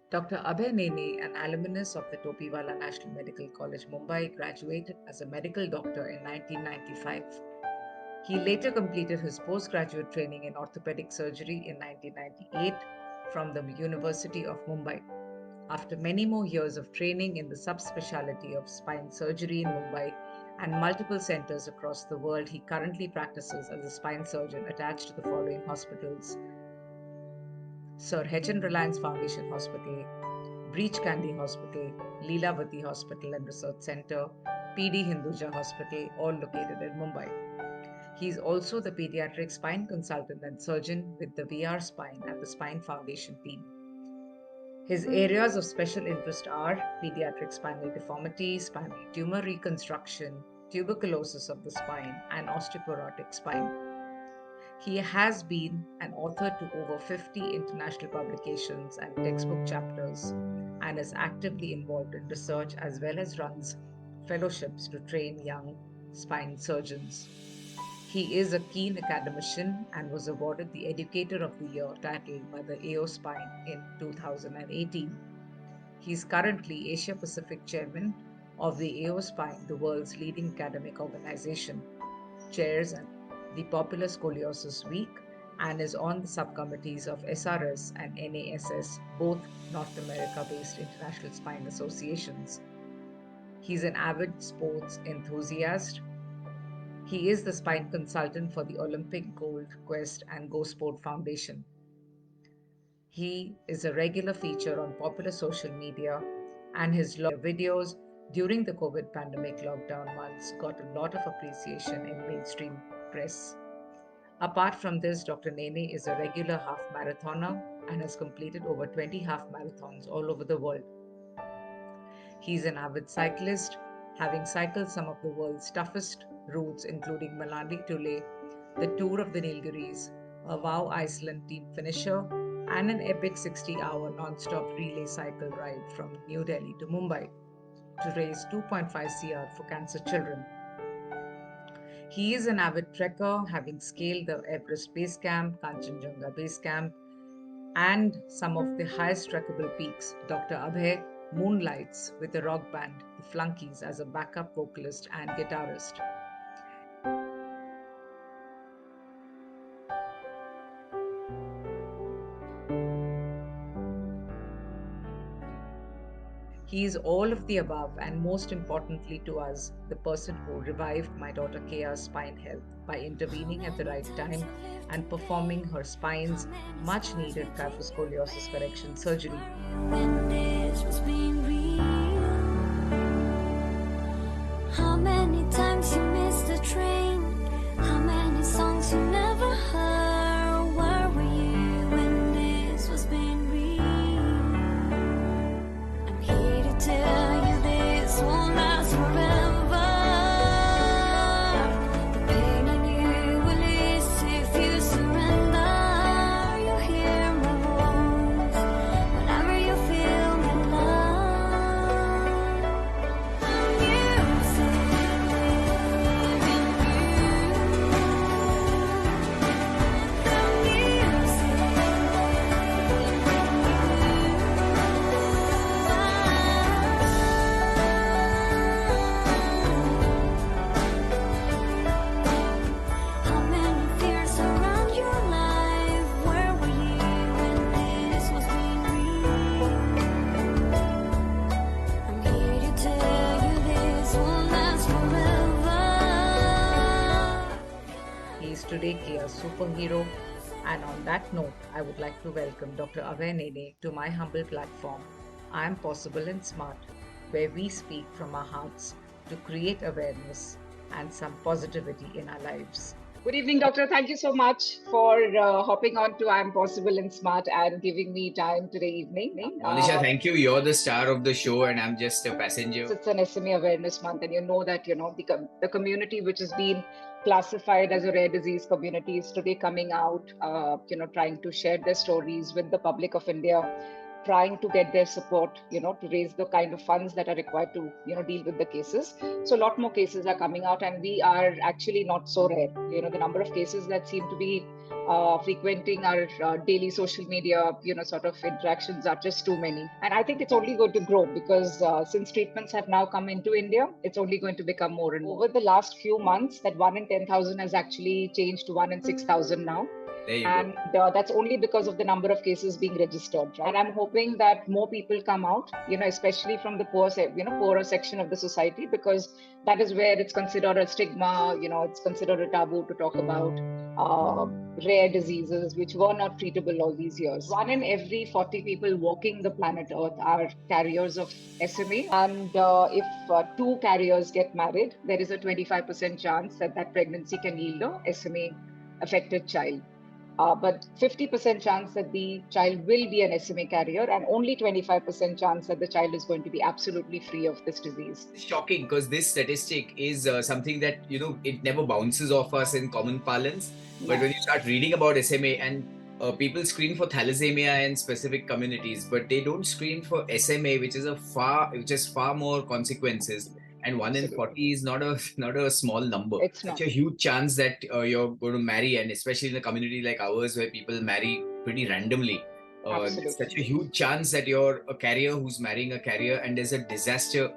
Dr. Abhay Nene, an alumnus of the Topiwala National Medical College, Mumbai, graduated as a medical doctor in 1995. He later completed his postgraduate training in orthopedic surgery in 1998 from the University of Mumbai. After many more years of training in the subspecialty of spine surgery in Mumbai and multiple centers across the world, he currently practices as a spine surgeon attached to the following hospitals: Sir H.N. Reliance Foundation Hospital, Breach Candy Hospital, Leelavati Hospital and Research Center, PD Hinduja Hospital, all located in Mumbai. He is also the pediatric spine consultant and surgeon with the VR Spine and the Spine Foundation team. His areas of special interest are pediatric spinal deformity, spinal tumor reconstruction, tuberculosis of the spine, and osteoporotic spine. He has been an author to over 50 international publications and textbook chapters and is actively involved in research as well as runs fellowships to train young spine surgeons. He is a keen academician and was awarded the Educator of the Year title by the AO Spine in 2018. He is currently Asia Pacific Chairman of the AO Spine, the world's leading academic organization, chairs the Popular Scoliosis Week, and is on the subcommittees of SRS and NASS, both North America-based international spine associations. He's an avid sports enthusiast. He is the spine consultant for the Olympic Gold Quest and Go Sport Foundation. He is a regular feature on popular social media, and his videos during the COVID pandemic lockdown months got a lot of appreciation in mainstream press. Apart from this, Dr. Nene is a regular half marathoner and has completed over 20 half marathons all over the world. He's an avid cyclist, having cycled some of the world's toughest routes, including Manali to Leh, the Tour of the Nilgiris, a WOW Iceland team finisher, and an epic 60-hour non-stop relay cycle ride from New Delhi to Mumbai to raise 2.5 crore for cancer children. He is an avid trekker, having scaled the Everest Base Camp, Kanchenjunga Base Camp, and some of the highest trekkable peaks. Dr. Abhay moonlights with the rock band, the Flunkies, as a backup vocalist and guitarist. He is all of the above, and most importantly to us, the person who revived my daughter Kea's spine health by intervening at the right time and performing her spine's much needed kyphoscoliosis correction surgery. How many times you missed the train? How many songs you never heard? Where were you when this was being real? I'm here to tell you this won't last forever. The pain in you will ease if you surrender. You hear my voice whenever you feel my love. How many fears around your life? Where were you when this was being real? I'm here to tell you this won't last forever. He is today Kea's superhero. And on that note, I would like to welcome Dr. Abhay Nene to my humble platform, I Am Possible and Smart, where we speak from our hearts to create awareness and some positivity in our lives. Good evening, Doctor. Thank you so much for hopping on to I'm Possible and Smart and giving me time today evening. Monisha, thank you. You're the star of the show and I'm just a passenger. It's an SMA Awareness Month, and you know that, the community which has been classified as a rare disease community is today coming out, trying to share their stories with the public of India. trying to get their support, to raise the kind of funds that are required to, deal with the cases. So a lot more cases are coming out, and we are actually not so rare. The number of cases that seem to be frequenting our daily social media, sort of interactions are just too many. And I think it's only going to grow because since treatments have now come into India, it's only going to become more and more. Over the last few months, that 1 in 10,000 has actually changed to 1 in 6,000 now. And that's only because of the number of cases being registered, right? And I'm hoping that more people come out, especially from the poorer section of the society, because that is where it's considered a stigma, it's considered a taboo to talk about rare diseases which were not treatable all these years. 1 in every 40 people walking the planet Earth are carriers of SMA. And if 2 carriers get married, there is a 25% chance that that pregnancy can yield a SMA affected child. But 50% chance that the child will be an SMA carrier, and only 25% chance that the child is going to be absolutely free of this disease. It's shocking because this statistic is something that, it never bounces off us in common parlance. But when you start reading about SMA, and people screen for thalassemia in specific communities, but they don't screen for SMA, which is far more consequences. And 1 in 40 is not a small number. It's such not. a huge chance that you're going to marry, and especially in a community like ours where people marry pretty randomly. There's such a huge chance that you're a carrier who's marrying a carrier, and there's a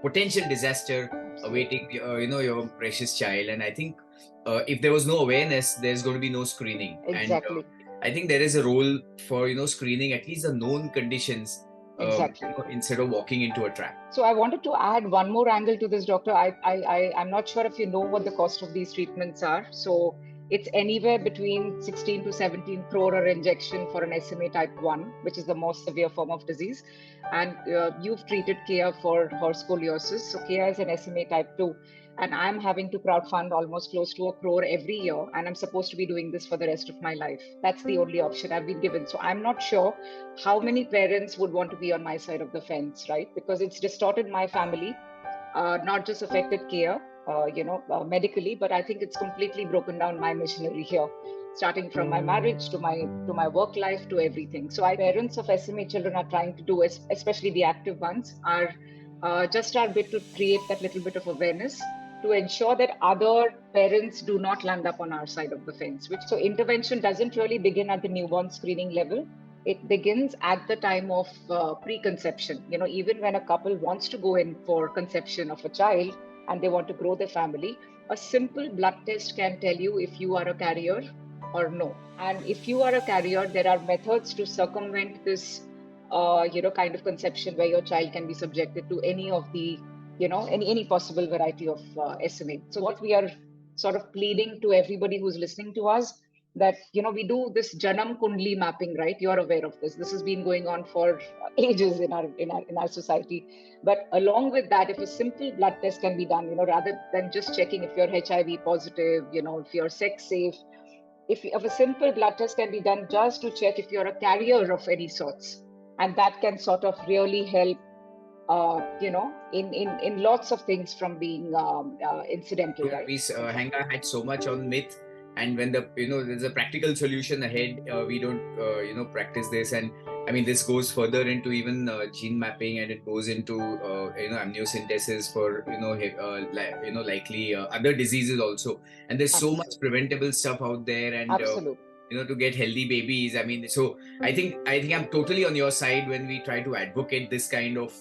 potential disaster awaiting your precious child. And I think if there was no awareness, there's going to be no screening. Exactly. And I think there is a role for screening at least the known conditions. Exactly. Instead of walking into a trap. So I wanted to add one more angle to this, doctor. I'm not sure if you know what the cost of these treatments are. So it's anywhere between 16 to 17 crore an injection for an SMA type 1, which is the most severe form of disease. And you've treated Kia for her scoliosis. So Kia is an SMA type 2. And I'm having to crowdfund almost close to 1 crore every year. And I'm supposed to be doing this for the rest of my life. That's the only option I've been given. So I'm not sure how many parents would want to be on my side of the fence, right? Because it's distorted my family, not just affected Kia, medically, but I think it's completely broken down my machinery here, starting from my marriage to my work life to everything. So parents of SMA children are trying to do, especially the active ones, are just our bit to create that little bit of awareness to ensure that other parents do not land up on our side of the fence. So intervention doesn't really begin at the newborn screening level. It begins at the time of preconception. Even when a couple wants to go in for conception of a child and they want to grow their family, a simple blood test can tell you if you are a carrier or no. And if you are a carrier, there are methods to circumvent this kind of conception where your child can be subjected to any of the any possible variety of SMA. So what we are sort of pleading to everybody who's listening to us, that we do this Janam Kundli mapping, right? You're aware of this. This has been going on for ages in our society. But along with that, if a simple blood test can be done, rather than just checking if you're HIV positive, if you're sex safe, if a simple blood test can be done just to check if you're a carrier of any sorts, and that can sort of really help. In lots of things from being incidental, right? We hang our hat so much on myth, and when there's a practical solution ahead, we don't practice this. And I mean, this goes further into even gene mapping, and it goes into amniocentesis for likely other diseases also. And there's so much preventable stuff out there, and to get healthy babies. I mean, so I think I'm totally on your side when we try to advocate this kind of,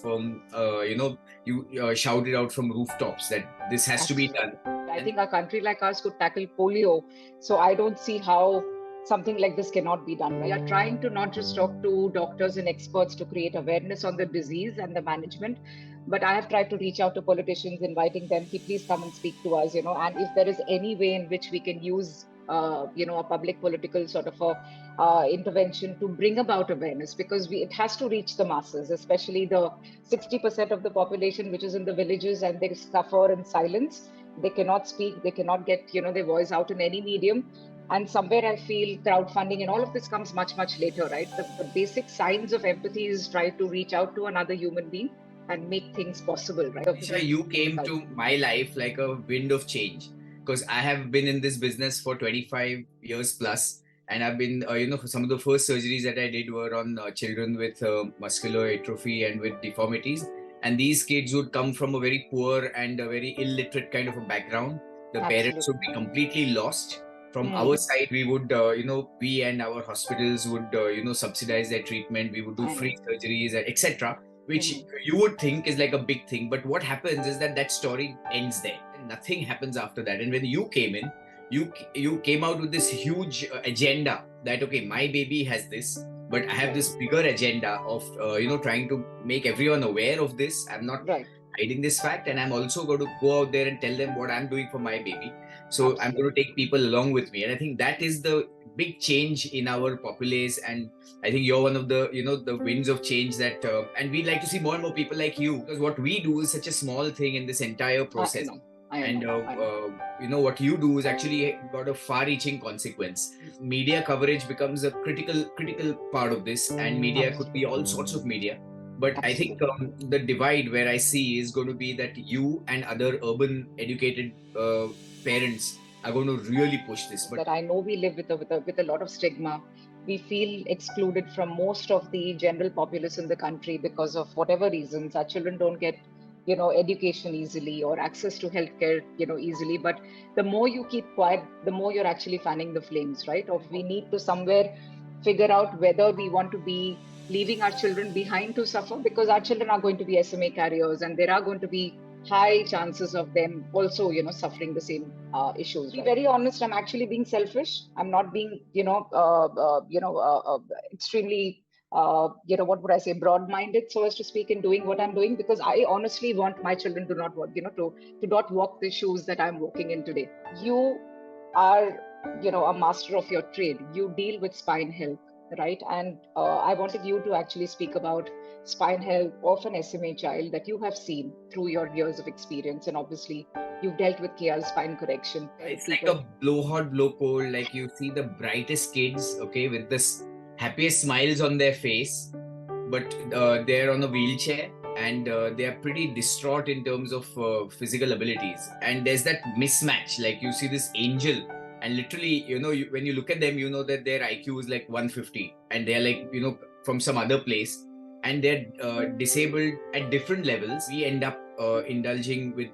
you shout it out from rooftops that this has to be done. I think a country like ours could tackle polio. So I don't see how something like this cannot be done. We are trying to not just talk to doctors and experts to create awareness on the disease and the management, but I have tried to reach out to politicians, inviting them to please come and speak to us, and if there is any way in which we can use a public political sort of a intervention to bring about awareness, because it has to reach the masses, especially the 60% of the population which is in the villages, and they suffer in silence. They cannot speak, they cannot get their voice out in any medium. And somewhere I feel crowdfunding and all of this comes much, much later, right? The basic signs of empathy is try to reach out to another human being and make things possible, right? Isha, you came to my life like a wind of change, because I have been in this business for 25 years plus, And I've been, some of the first surgeries that I did were on children with muscular atrophy and with deformities. And these kids would come from a very poor and a very illiterate kind of a background. The parents would be completely lost. From our side, we would, we and our hospitals would, subsidize their treatment. We would do free surgeries, etc., which you would think is like a big thing. But what happens is that story ends there. And nothing happens after that. And when you came in, you came out with this huge agenda that, okay, my baby has this, but I have this bigger agenda of, trying to make everyone aware of this. I'm not hiding this fact, and I'm also going to go out there and tell them what I'm doing for my baby. So I'm going to take people along with me. And I think that is the big change in our populace. And I think you're one of the, the winds of change that, and we'd like to see more and more people like you, because what we do is such a small thing in this entire process. I know. What you do is actually got a far-reaching consequence. Media coverage becomes a critical part of this, and media could be all sorts of media. But I think the divide where I see is going to be that you and other urban educated parents are going to really push this. But that I know we live with a lot of stigma. We feel excluded from most of the general populace in the country because of whatever reasons. Our children don't get education easily or access to healthcare, easily. But the more you keep quiet, the more you're actually fanning the flames, right? Of we need to somewhere figure out whether we want to be leaving our children behind to suffer, because our children are going to be SMA carriers, and there are going to be high chances of them also, suffering the same issues. To be very honest, I'm actually being selfish. I'm not being, extremely what would I say, broad-minded, so as to speak, in doing what I'm doing, because I honestly want my children to not walk, to not walk the shoes that I'm walking in today. You are, a master of your trade. You deal with spine health, right? And I wanted you to actually speak about spine health of an SMA child that you have seen through your years of experience, and obviously you've dealt with KR spine correction. It's like a blow hot, blow cold. Like you see the brightest kids, okay, with this happiest smiles on their face, but they're on a wheelchair, and they are pretty distraught in terms of physical abilities. And there's that mismatch. Like you see this angel, and literally, when you look at them, you know that their IQ is like 150, and they're like, from some other place, and they're disabled at different levels. We end up indulging with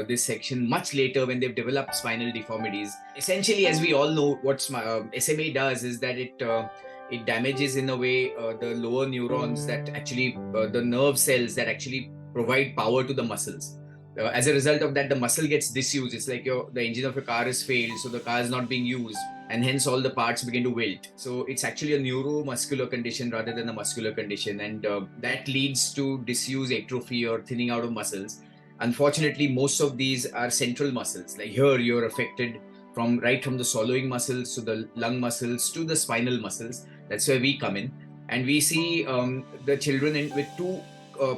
this section much later when they've developed spinal deformities. Essentially, as we all know, what SMA does is that it damages in a way the lower neurons that actually, the nerve cells that actually provide power to the muscles. As a result of that, the muscle gets disused. It's like the engine of your car has failed, so the car is not being used, and hence all the parts begin to wilt. So it's actually a neuromuscular condition rather than a muscular condition, and that leads to disuse, atrophy, or thinning out of muscles. Unfortunately, most of these are central muscles. Like here, you're affected right from the swallowing muscles to the lung muscles to the spinal muscles. That's where we come in, and we see the children with two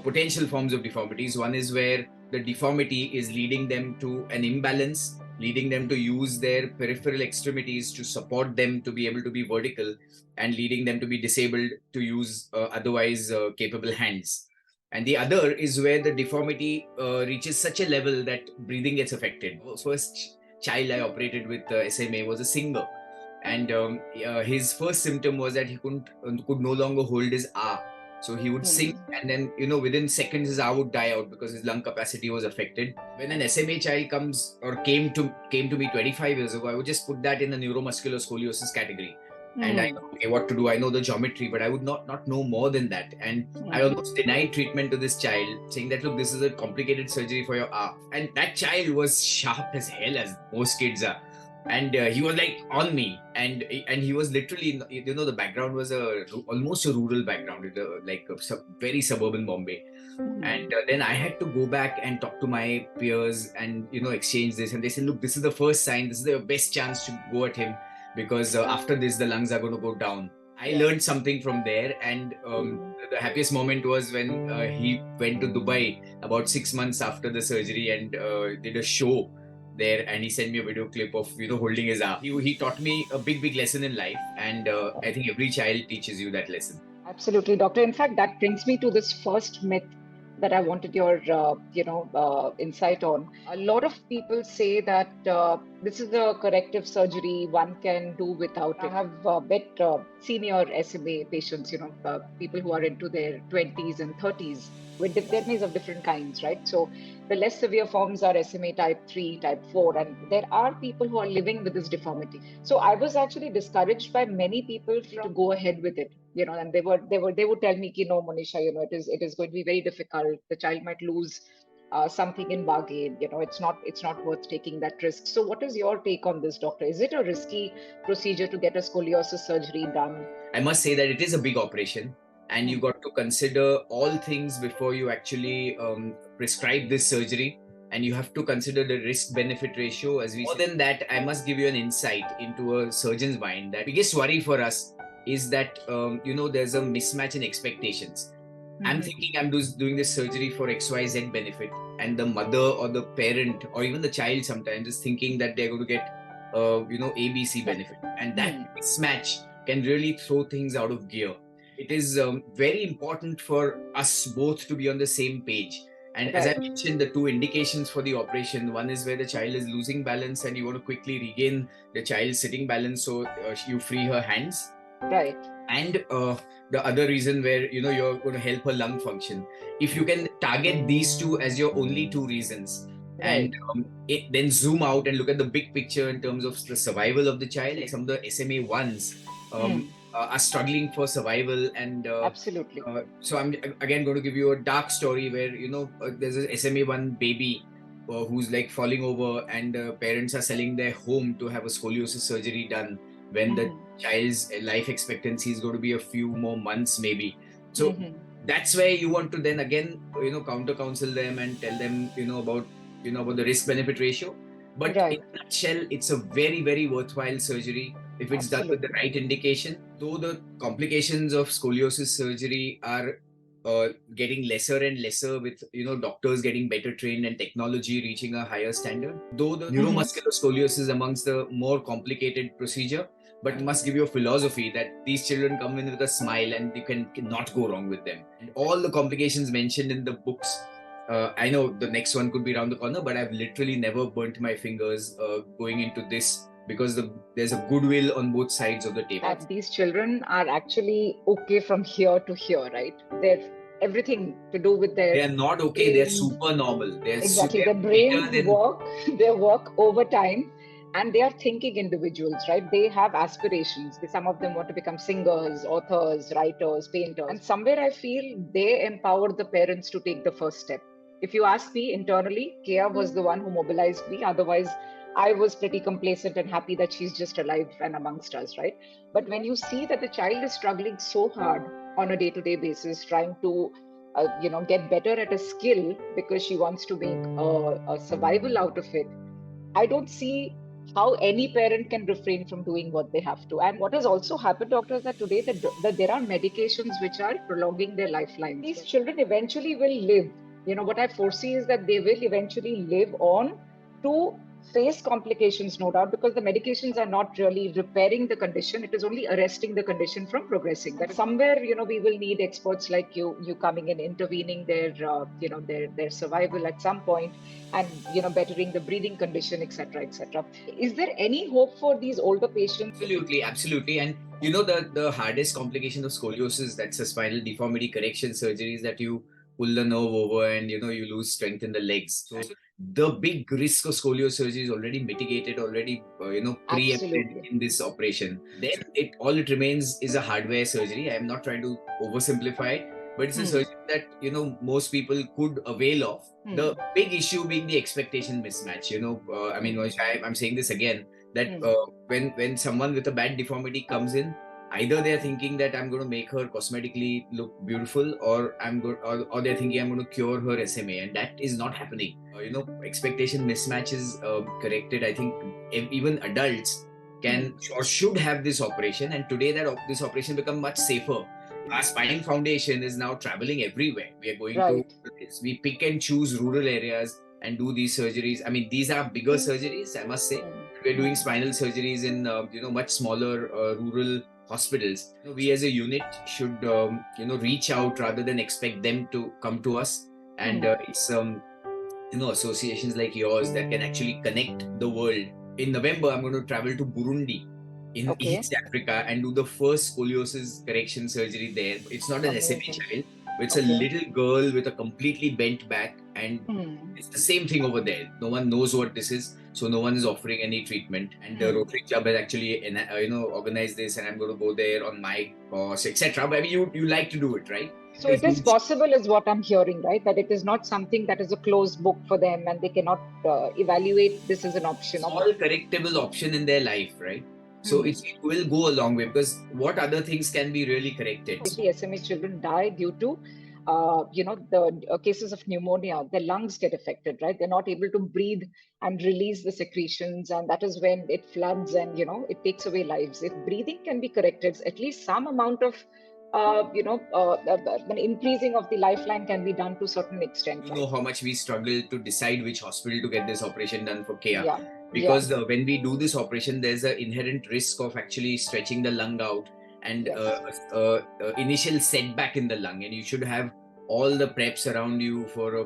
potential forms of deformities. One is where the deformity is leading them to an imbalance, leading them to use their peripheral extremities to support them to be able to be vertical, and leading them to be disabled to use otherwise capable hands. And the other is where the deformity reaches such a level that breathing gets affected. The first child I operated with SMA was a singer, and his first symptom was that he could no longer hold his R. So he would sing, and then, within seconds his R would die out because his lung capacity was affected. When an SMA child came to me 25 years ago, I would just put that in the neuromuscular scoliosis category. And I know what to do. I know the geometry, but I would not know more than that. And I almost denied treatment to this child, saying that, look, this is a complicated surgery for your R. And that child was sharp as hell, as most kids are. And he was like on me, and he was literally, the background was almost a rural background, like a very suburban Bombay. And then I had to go back and talk to my peers and exchange this, and they said, look, this is the first sign, this is the best chance to go at him, because after this the lungs are going to go down. I learned something from there, and the happiest moment was when he went to Dubai about 6 months after the surgery and did a show there, and he sent me a video clip of holding his arm. He taught me a big lesson in life, and I think every child teaches you that lesson. Absolutely, doctor. In fact, that brings me to this first myth that I wanted your, insight on. A lot of people say that this is a corrective surgery one can do without it. I have met senior SMA patients, people who are into their 20s and 30s with deformities of different kinds, right? So the less severe forms are SMA type 3, type 4, and there are people who are living with this deformity. So I was actually discouraged by many people to go ahead with it, and they would tell me, no, Monisha, it is going to be very difficult. The child might lose something in bargain. It's not worth taking that risk. So what is your take on this, doctor? Is it a risky procedure to get a scoliosis surgery done? I must say that it is a big operation, and you got to consider all things before you actually prescribe this surgery, and you have to consider the risk benefit ratio. As we more than that, I must give you an insight into a surgeon's mind. That biggest worry for us is that there's a mismatch in expectations. I'm thinking I'm doing this surgery for XYZ benefit, and the mother or the parent or even the child sometimes is thinking that they're going to get ABC benefit, and that mismatch can really throw things out of gear. It is very important for us both to be on the same page. And as I mentioned, the two indications for the operation, one is where the child is losing balance and you want to quickly regain the child's sitting balance, so you free her hands. Right. And the other reason where you're going to help her lung function. If you can target these two as your only two reasons, and then zoom out and look at the big picture in terms of the survival of the child. Some of the SMA ones are struggling for survival, and absolutely. So I'm again going to give you a dark story where there's a SMA one baby who's like falling over, and parents are selling their home to have a scoliosis surgery done when the child's life expectancy is going to be a few more months maybe. So that's where you want to then again counter counsel them and tell them about the risk benefit ratio. But in a nutshell, it's a very, very worthwhile surgery if it's done with the right indication. Though the complications of scoliosis surgery are getting lesser and lesser with doctors getting better trained and technology reaching a higher standard. Though the neuromuscular scoliosis is amongst the more complicated procedure, but must give you a philosophy that these children come in with a smile and you cannot go wrong with them. And all the complications mentioned in the books, I know the next one could be around the corner, but I've literally never burnt my fingers going into this, because there's a goodwill on both sides of the table. That these children are actually okay from here to here, right? They're everything to do with their... They're not okay, they're super normal. Exactly, their brains they work overtime, and they are thinking individuals, right? They have aspirations. Some of them want to become singers, authors, writers, painters. And somewhere I feel they empower the parents to take the first step. If you ask me internally, Kea was the one who mobilized me. Otherwise, I was pretty complacent and happy that she's just alive and amongst us, right? But when you see that the child is struggling so hard on a day-to-day basis, trying to get better at a skill because she wants to make a survival out of it, I don't see how any parent can refrain from doing what they have to. And what has also happened, doctor, is that today that there are medications which are prolonging their lifelines. These children eventually will live. What I foresee is that they will eventually live on to face complications, no doubt, because the medications are not really repairing the condition. It is only arresting the condition from progressing. That somewhere, we will need experts like you coming in, intervening their survival at some point, and, bettering the breathing condition, etc., etc. Is there any hope for these older patients? Absolutely. And, the hardest complication of scoliosis, that's a spinal deformity correction surgery, is that you pull the nerve over and, you lose strength in the legs. So the big risk of scoliosis surgery is already mitigated, preempted in this operation. Then all it remains is a hardware surgery. I am not trying to oversimplify it, but it's a surgery that, most people could avail of. The big issue being the expectation mismatch. I'm saying this again, that when someone with a bad deformity comes in, either they're thinking that I'm going to make her cosmetically look beautiful, or or they're thinking I'm going to cure her SMA, and that is not happening. Expectation mismatch is corrected. I think even adults can or should have this operation, and today this operation become much safer. Our spine foundation is now traveling everywhere. We are going to this. We pick and choose rural areas and do these surgeries. I mean, these are bigger surgeries, I must say. We're doing spinal surgeries in much smaller rural hospitals. We as a unit should reach out rather than expect them to come to us. and it's associations like yours that can actually connect the world. In November, I'm going to travel to Burundi in East Africa and do the first scoliosis correction surgery there. It's not an SMA child, it's a little girl with a completely bent back, and it's the same thing over there. No one knows what this is, so no one is offering any treatment. And the Rotary Club has actually organized this, and I'm going to go there on my course, etc. But I mean, you like to do it, right? So it is possible, is what I'm hearing, right? That it is not something that is a closed book for them, and they cannot evaluate this as an option. It's all correctable option in their life, right? So it will go a long way, because what other things can be really corrected? The SMA children die due to, the cases of pneumonia. Their lungs get affected, right? They're not able to breathe and release the secretions, and that is when it floods and, it takes away lives. If breathing can be corrected, at least some amount of an increasing of the lifeline can be done to a certain extent. You know how much we struggle to decide which hospital to get this operation done for Kea. Because when we do this operation, there's an inherent risk of actually stretching the lung out and initial setback in the lung, and you should have all the preps around you for a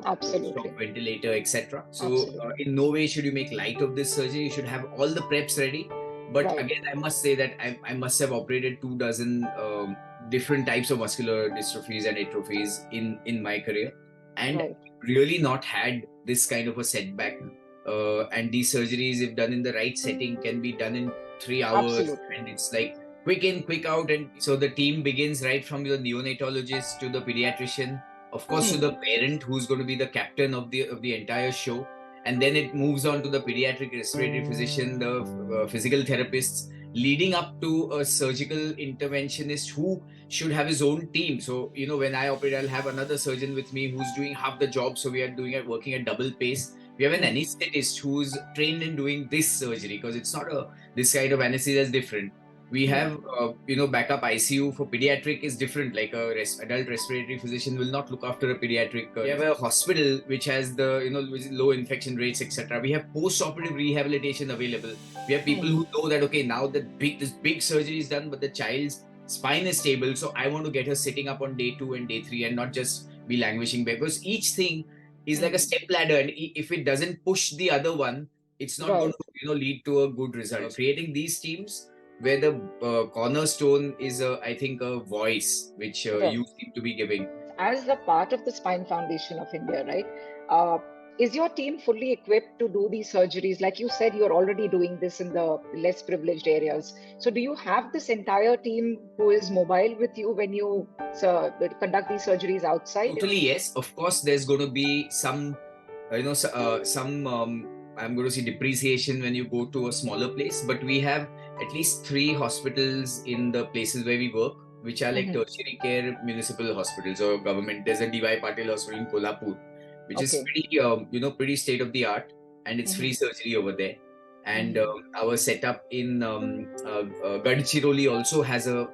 ventilator, etc. So in no way should you make light of this surgery. You should have all the preps ready. But again, I must say that I must have operated 24 different types of muscular dystrophies and atrophies in my career, and really not had this kind of a setback. And these surgeries, if done in the right setting, can be done in 3 hours. And it's like quick in, quick out. And so the team begins right from the neonatologist to the pediatrician, of course, to the parent who's going to be the captain of the entire show. And then it moves on to the pediatric respiratory physician, the physical therapists, leading up to a surgical interventionist who should have his own team. So, when I operate, I'll have another surgeon with me who's doing half the job. So we are working at double pace. We have an anesthetist who's trained in doing this surgery, because it's not this kind of anesthesia is different. We have, backup ICU for pediatric is different. Like adult respiratory physician will not look after a pediatric. We have a hospital which has which is low infection rates, etc. We have post-operative rehabilitation available. We have people who know that, okay, now that this big surgery is done, but the child's spine is stable. So I want to get her sitting up on day 2 and day 3 and not just be languishing, because each thing is like a step ladder, and if it doesn't push the other one, it's not going to lead to a good result. Creating these teams where the cornerstone is I think a voice which you seem to be giving. As a part of the Spine Foundation of India, right? Is your team fully equipped to do these surgeries? Like you said, you're already doing this in the less privileged areas. So do you have this entire team who is mobile with you when you conduct these surgeries outside? Totally, yes. Of course, there's going to be some, I'm going to see depreciation when you go to a smaller place. But we have at least 3 hospitals in the places where we work, which are like tertiary care municipal hospitals or government. There's a D.Y. Patil hospital in Kolhapur, which is pretty state of the art, and it's free surgery over there. And our setup in Gadchiroli also has a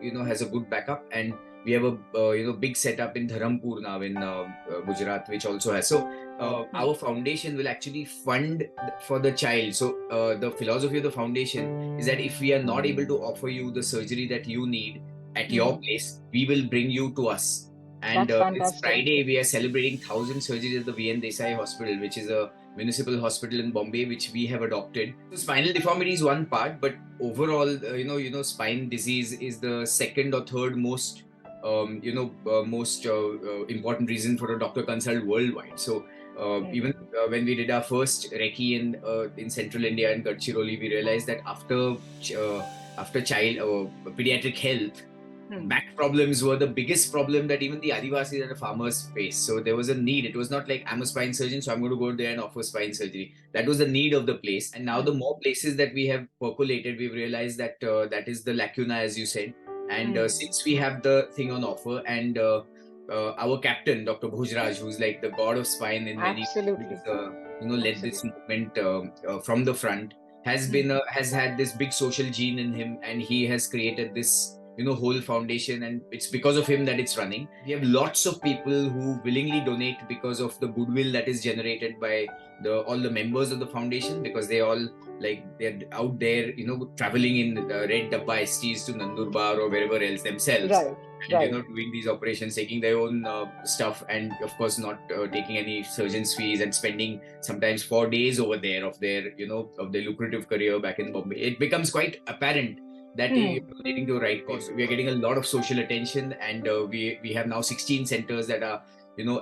good backup, and we have a big setup in Dharampur now in Gujarat, which also has. So our foundation will actually fund for the child. So the philosophy of the foundation is that if we are not able to offer you the surgery that you need at your place, we will bring you to us. And this Friday, we are celebrating 1,000 surgeries at the V.N. Desai Hospital, which is a municipal hospital in Bombay, which we have adopted. So spinal deformity is one part, but overall, spine disease is the second or third most important reason for a doctor consult worldwide. So even when we did our first recce in central India in Gadchiroli, we realized that after child pediatric health, back problems were the biggest problem that even the Adivasis and the farmers face. So there was a need. It was not like, I'm a spine surgeon, so I'm going to go there and offer spine surgery. That was the need of the place. And now the more places that we have percolated, we've realized that that is the lacuna, as you said. And since we have the thing on offer, and our captain, Dr. Bhojraj, who's like the god of spine in many ways, led this movement from the front, has had this big social gene in him, and he has created this whole foundation, and it's because of him that it's running. We have lots of people who willingly donate because of the goodwill that is generated by all the members of the foundation, because they're out there, traveling in red dabba STs to Nandurbar or wherever else themselves. Right. And Right. doing these operations, taking their own stuff, and of course not taking any surgeon's fees, and spending sometimes 4 days over there of their lucrative career back in Bombay. It becomes quite apparent that you're leading to the right cause. We are getting a lot of social attention, and we have now 16 centers that are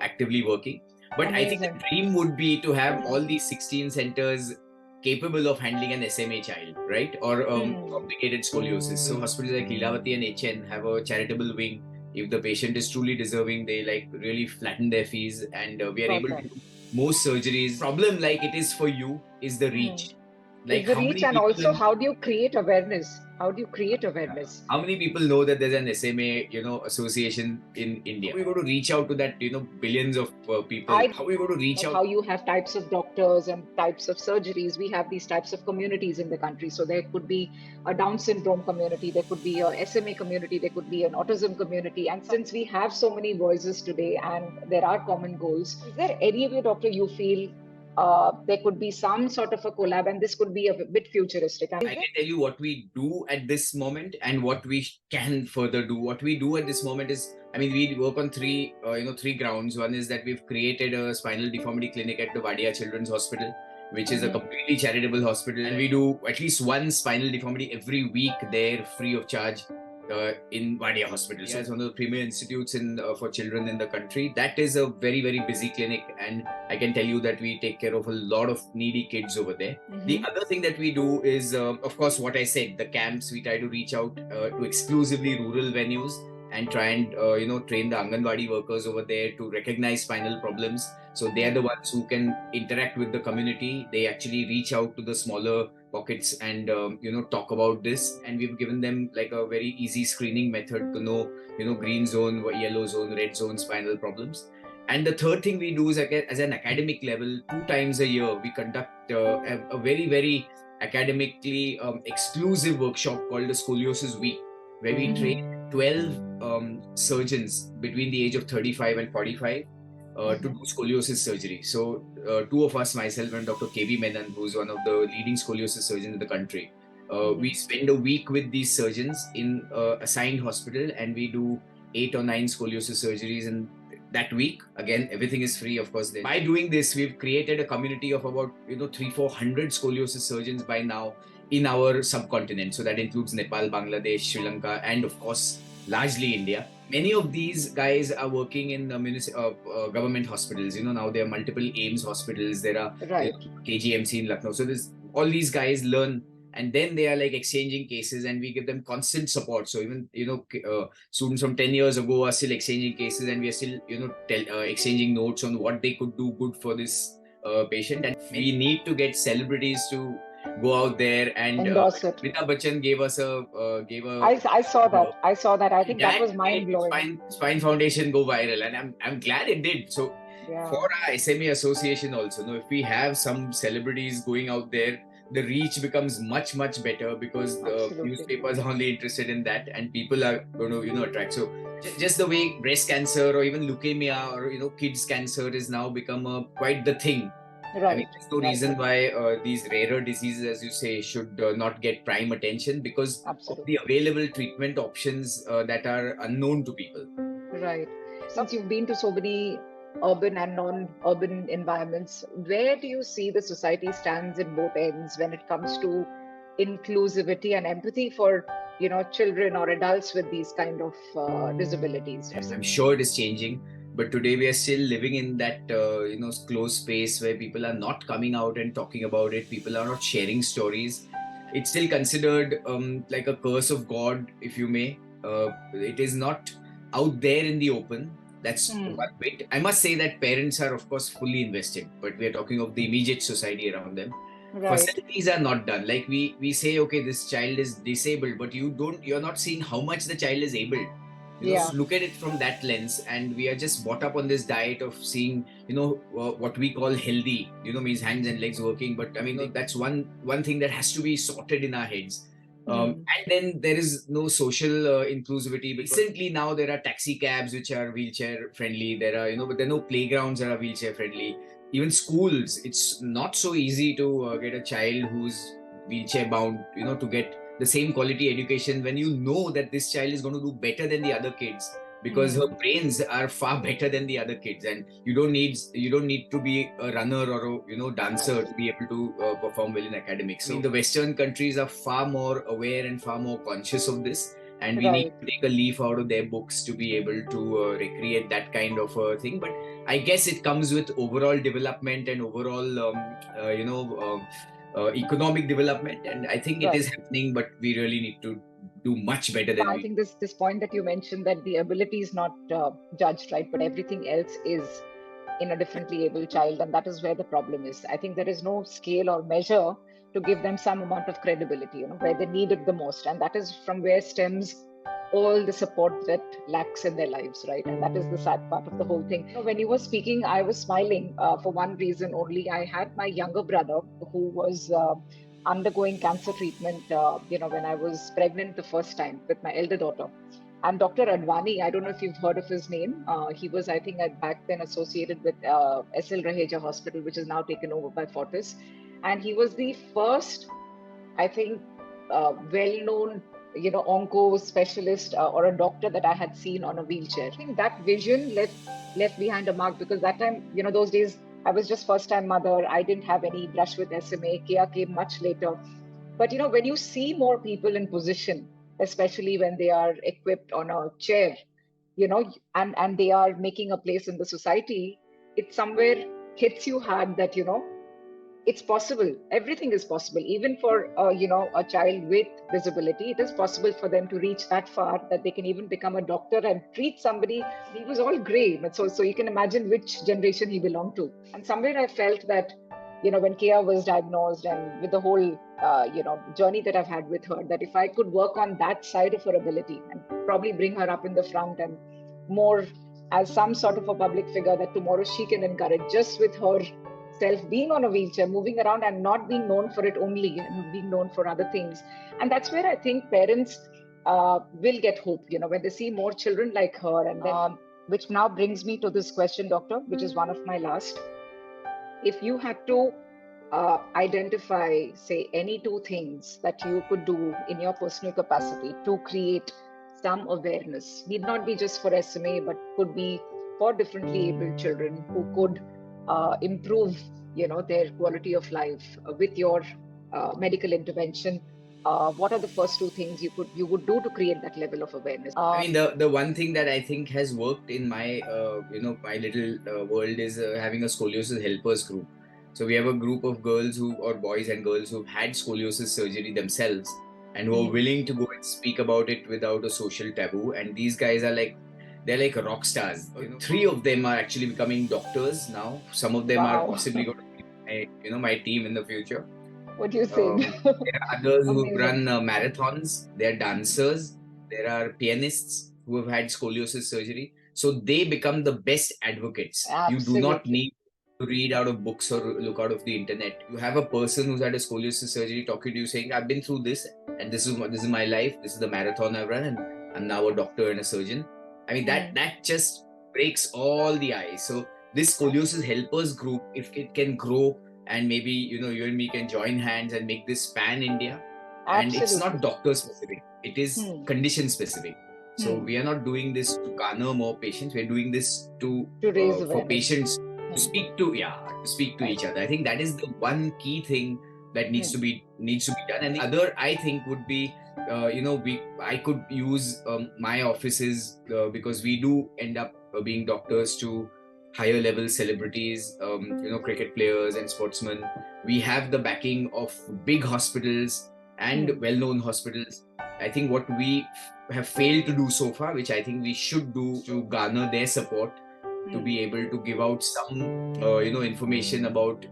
actively working. But Amazing. I think the dream would be to have all these 16 centers capable of handling an SMA child, right? Or complicated scoliosis. So hospitals like Leelavati and HN have a charitable wing. If the patient is truly deserving, they really flatten their fees, and we are able to do most surgeries. Problem like it is for you is the reach. Like the reach, and also how do you create awareness? How many people know that there's an SMA, association in India? How are we going to reach out to that, billions of people? How are we going to reach out? How you have types of doctors and types of surgeries. We have these types of communities in the country. So there could be a Down syndrome community, there could be a SMA community, there could be an autism community. And since we have so many voices today and there are common goals, is there any way, doctor, you feel there could be some sort of a collab, and this could be a bit futuristic? I can tell you what we do at this moment and what we can further do. What we do at this moment is, we work on three grounds. One is that we've created a spinal deformity clinic at the Wadia Children's Hospital, which is a completely charitable hospital, and we do at least one spinal deformity every week there, free of charge. In Wadia Hospital. So it's one of the premier institutes for children in the country. That is a very, very busy clinic, and I can tell you that we take care of a lot of needy kids over there. The other thing that we do is, of course, what I said, the camps. We try to reach out to exclusively rural venues and try and train the Anganwadi workers over there to recognize spinal problems. So they are the ones who can interact with the community. They actually reach out to the smaller pockets and talk about this, and we've given them like a very easy screening method to know green zone, yellow zone, red zone spinal problems. And the third thing we do is, as an academic level, 2 times a year we conduct a very, very academically exclusive workshop called the Scoliosis Week, where we train 12 surgeons between the age of 35 and 45 to do scoliosis surgery. So 2 of us, myself and Dr. K.V. Menon, who's one of the leading scoliosis surgeons in the country, we spend a week with these surgeons in assigned hospital, and we do 8 or 9 scoliosis surgeries in that week. Again, everything is free, of course. By doing this, we've created a community of about 300-400 scoliosis surgeons by now in our subcontinent. So that includes Nepal, Bangladesh, Sri Lanka, and of course, largely India. Many of these guys are working in government hospitals. Now there are multiple AIMS hospitals. There are KGMC in Lucknow. So all these guys learn, and then they are like exchanging cases, and we give them constant support. So even students from 10 years ago are still exchanging cases, and we are still exchanging notes on what they could do good for this patient. And we need to get celebrities to go out there and endorse it. Amitabh Bachchan gave us I saw that. I think that was mind blowing. Spine Foundation go viral, and I'm glad it did. So for our SMA association also, if we have some celebrities going out there, the reach becomes much, much better, because the newspapers are only interested in that, and people are going to attract. So just the way breast cancer or even leukemia or kids cancer is now become quite the thing. There's no reason why these rarer diseases, as you say, should not get prime attention, because of the available treatment options that are unknown to people. Right. Since you've been to so many urban and non-urban environments, where do you see the society stands in both ends when it comes to inclusivity and empathy for children or adults with these kind of disabilities? I'm sure it is changing. But today we are still living in that closed space where people are not coming out and talking about it. People are not sharing stories. It's still considered like a curse of God, if you may. It is not out there in the open. That's one bit. I must say that parents are, of course, fully invested, but we are talking of the immediate society around them. Facilities are not done. Like we say, okay, this child is disabled, but you're not seeing how much the child is able. So look at it from that lens, and we are just brought up on this diet of seeing, what we call healthy, means hands and legs working. But that's one thing that has to be sorted in our heads. And then there is no social inclusivity. Recently, now there are taxi cabs which are wheelchair friendly. There are, but there are no playgrounds that are wheelchair friendly. Even schools, it's not so easy to get a child who's wheelchair bound, to get the same quality education when you know that this child is going to do better than the other kids, because her brains are far better than the other kids, and you don't need to be a runner or a dancer to be able to perform well in academics. So the Western countries are far more aware and far more conscious of this, and we need to take a leaf out of their books to be able to recreate that kind of a thing. But I guess it comes with overall development and overall economic development, and I think it is happening, but we really need to do much better than I think this point that you mentioned, that the ability is not judged, right, but everything else is in a differently able child, and that is where the problem is. I think there is no scale or measure to give them some amount of credibility, where they need it the most, and that is from where stems all the support that lacks in their lives, right? And that is the sad part of the whole thing. When you were speaking, I was smiling for one reason only. I had my younger brother who was undergoing cancer treatment, when I was pregnant the first time with my elder daughter. And Dr. Advani, I don't know if you've heard of his name. He was, I think, back then associated with SL Raheja Hospital, which is now taken over by Fortis. And he was the first, I think, well-known, onco specialist or a doctor that I had seen on a wheelchair. I think that vision left behind a mark, because that time, those days, I was just first-time mother. I didn't have any brush with SMA. Kia came much later. But, when you see more people in position, especially when they are equipped on a chair, and they are making a place in the society, it somewhere hits you hard that, it's possible. Everything is possible. Even for, a child with disability, it is possible for them to reach that far that they can even become a doctor and treat somebody. He was all gray. So you can imagine which generation he belonged to. And somewhere I felt that, when Kia was diagnosed, and with the whole, journey that I've had with her, that if I could work on that side of her ability and probably bring her up in the front and more as some sort of a public figure that tomorrow she can encourage, just with her self being on a wheelchair, moving around, and not being known for it only, and being known for other things. And that's where I think parents will get hope, when they see more children like her. And then, which now brings me to this question, doctor, which is one of my last. If you had to identify, say, any two things that you could do in your personal capacity to create some awareness, need not be just for SMA, but could be for differently abled children who could improve, their quality of life with your medical intervention, what are the first two things you would do to create that level of awareness? I mean, the one thing that I think has worked in my my little world is having a scoliosis helpers group. So we have a group of girls or boys and girls who've had scoliosis surgery themselves, and who are willing to go and speak about it without a social taboo. And these guys are they're like rock stars. 3 of them are actually becoming doctors now. Some of them are possibly going to be my team in the future. What do you think? There are others who run marathons. There are dancers. There are pianists who have had scoliosis surgery. So they become the best advocates. Absolutely. You do not need to read out of books or look out of the internet. You have a person who's had a scoliosis surgery talking to you saying, I've been through this, and this is my life. This is the marathon I've run, and I'm now a doctor and a surgeon. I mean, that just breaks all the ice. So this scoliosis helpers group, if it can grow, and maybe you and me can join hands and make this pan India. Absolutely. And it's not doctor specific, it is condition specific. So we are not doing this to garner more patients. We're doing this to raise for patients to speak to each other. I think that is the one key thing that needs to be done. And the other, I think, would be I could use my offices because we do end up being doctors to higher level celebrities, cricket players and sportsmen. We have the backing of big hospitals and well-known hospitals. I think what we have failed to do so far, which I think we should do to garner their support, to be able to give out some information about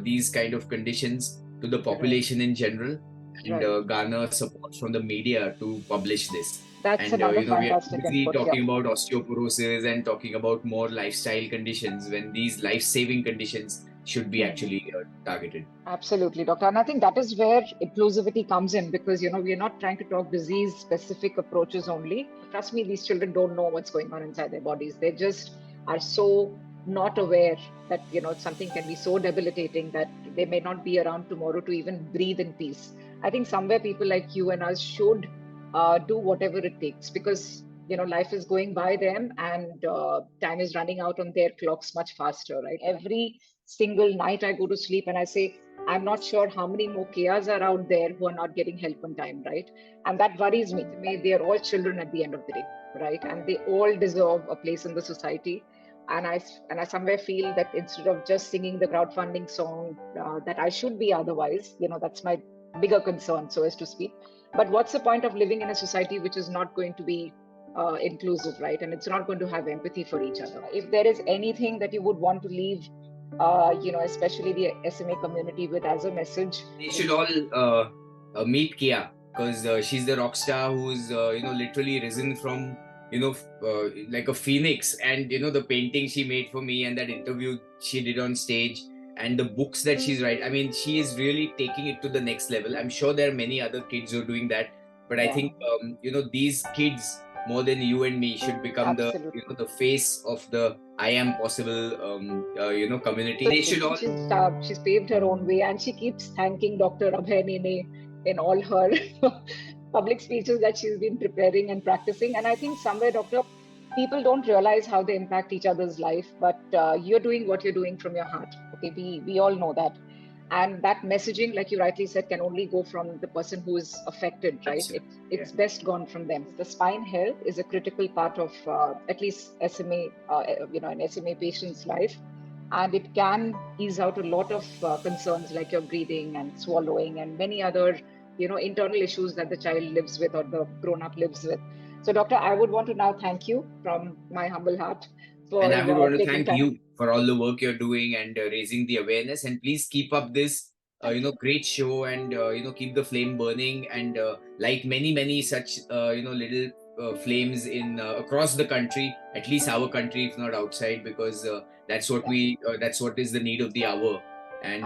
these kind of conditions to the population in general, and garner support from the media to publish this. That's and another we are fantastic busy input, talking about osteoporosis and talking about more lifestyle conditions, when these life-saving conditions should be actually targeted. Absolutely, doctor. And I think that is where inclusivity comes in, because, we're not trying to talk disease specific approaches only. Trust me, these children don't know what's going on inside their bodies. They just are so not aware that, something can be so debilitating that they may not be around tomorrow to even breathe in peace. I think somewhere people like you and us should do whatever it takes, because, life is going by them, and time is running out on their clocks much faster, right? Every single night I go to sleep and I say, I'm not sure how many more Kias are out there who are not getting help on time, right? And that worries me. They are all children at the end of the day, right? And they all deserve a place in the society. And I somewhere feel that instead of just singing the crowdfunding song that I should be otherwise, that's my bigger concern, so as to speak. But what's the point of living in a society which is not going to be inclusive, right? And it's not going to have empathy for each other. If there is anything that you would want to leave, especially the SMA community with as a message, They should all meet Kia, because she's the rock star who's literally risen from like a phoenix. And the painting she made for me, and that interview she did on stage, and the books that she's writing. I mean, she is really taking it to the next level. I'm sure there are many other kids who are doing that, but I think these kids, more than you and me, should become the face of the I am possible community. They should all. She's paved her own way, and she keeps thanking Dr. Abhay Nene in all her public speeches that she's been preparing and practicing. And I think somewhere, doctor, people don't realize how they impact each other's life, but you're doing what you're doing from your heart. Okay, we all know that. And that messaging, like you rightly said, can only go from the person who is affected, right? It's best gone from them. The spine health is a critical part of at least SMA, an SMA patient's life. And it can ease out a lot of concerns like your breathing and swallowing and many other, internal issues that the child lives with or the grown-up lives with. So, doctor, I would want to now thank you from my humble heart. And I would want to thank you for all the work you're doing and raising the awareness. And please keep up this, great show, and keep the flame burning, and light many such little flames in across the country, at least our country, if not outside, because that's what that's what is the need of the hour. And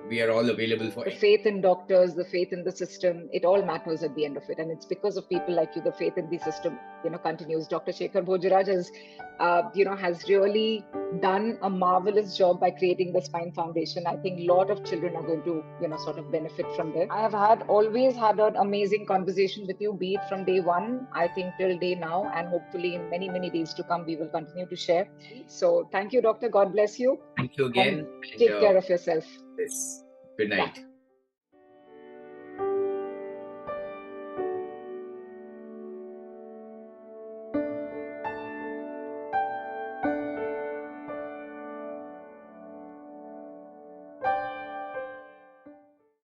we are all available for the it. Faith in doctors, the faith in the system. It all matters at the end of it, and it's because of people like you, the faith in the system, continues. Dr. Shekhar Bhojraj has really done a marvelous job by creating the Spine Foundation. I think a lot of children are going to, sort of benefit from there. I have always had an amazing conversation with you, be it from day one, I think, till day now, and hopefully in many days to come, we will continue to share. So thank you, doctor. God bless you. Thank you again. And take care of yourself. Yes. Good night. Bye.